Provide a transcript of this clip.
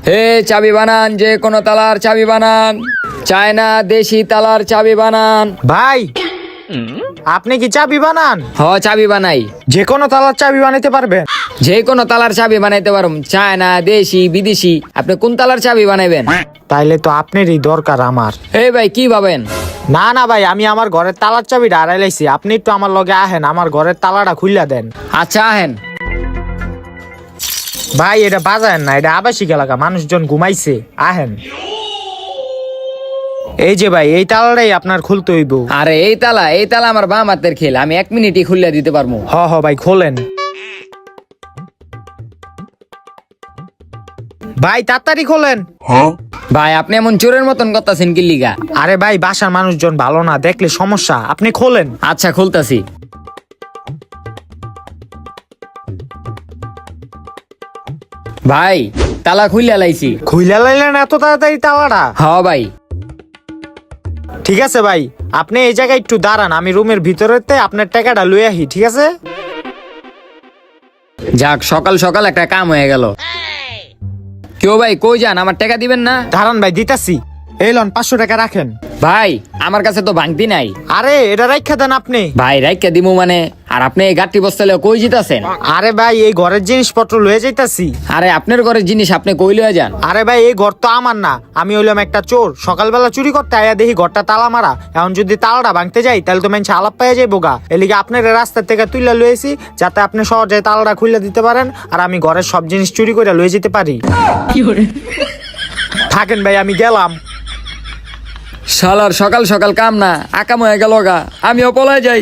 হে চাবি বানান, যে কোনো তালার চাবি বানান, চায়না দেশি তালার চাবি বানান। ভাই আপনি কি চাবি বানান? চাবি বানাই, যে কোনো তালার চাবি বানাইতে পারবেন? যে কোনো তালার চাবি বানাইতে পারুম, চায়না দেশি বিদেশি। আপনি কোন তালার চাবি বানাইবেন? তাইলে তো আপনারই দরকার আমার। এই ভাই কি ভাবেন? না না ভাই, আমি আমার ঘরের তালার চাবিটা হারাই লাইছি। আপনি একটু আমার লগে আহেন, আমার ঘরের তালাটা খুইলা দেন। আচ্ছা আহেন। ভাই এটা বাজায়েন না, এটা আবাসিক এলাকা, মানুষজন ঘুমাইছে। আহেন। এই যে ভাই, এই তালাটাই আপনার খুলতে হইব। আরে এই তালা আমার বাম হাতের খেল, আমি 1 মিনিটই খুলে দিতে পারবো। হ ভাই খোলেন। ভাই তাড়াতাড়ি খোলেন। ভাই আপনি এমন চোরের মতন করতেছেন কি লিগা? আরে ভাই বাসার মানুষজন ভালো না, দেখলে সমস্যা। আপনি খোলেন। আচ্ছা খুলতাছি। ভাই তালা খুলে লাইছি। খুইলা লাইলেন এত তাড়াতাড়ি তালাটা? ভাই ঠিক আছে ভাই, আপনি এই জায়গায় একটু দাঁড়ান, আমি রুমের ভিতরেতে আপনার টাকাটা লই আহি। ঠিক আছে? যাক, সকাল সকাল একটা কাম হয়ে গেল। কেউ ভাই কই যান, আমার টাকা দিবেন না? দাঁড়ান ভাই, দিতাছি। এই লন 500 টাকা রাখেন। ভাই আমার কাছে তো ভাঙতি নাই। আরে এটা রাইখা দেন আপনি। ভাই রাইকা দিমু মানে? আর আপনি এই গাঠি বস্তালে কই জিতাছেন? আরে ভাই এই ঘরের জিনিসপত্র লয়ে যাইতাছি। আরে আপনার ঘরের জিনিস আপনি কই লইয়া যান? আরে ভাই এই ঘর তো আমার না, আমি হইলাম একটা চোর। সকালবেলা চুরি করতে আয়া দেখি ঘরটা তালা মারা। এখন যদি তালাটা ভাঙতে যাই তাহলে তো মানুষ আলাপ পাইয়া যাইবো গা। এলিগে আপনার রাস্তা থেকে তুইলা লয়েছি, যাতে আপনি সহজে তালাটা খুলে দিতে পারেন আর আমি ঘরের সব জিনিস চুরি করে লয়ে যেতে পারি। থাকেন ভাই, আমি গেলাম। শালার সকাল সকাল কাম না, আকাম হয়ে গেল গা, আমিও পলায় যাই।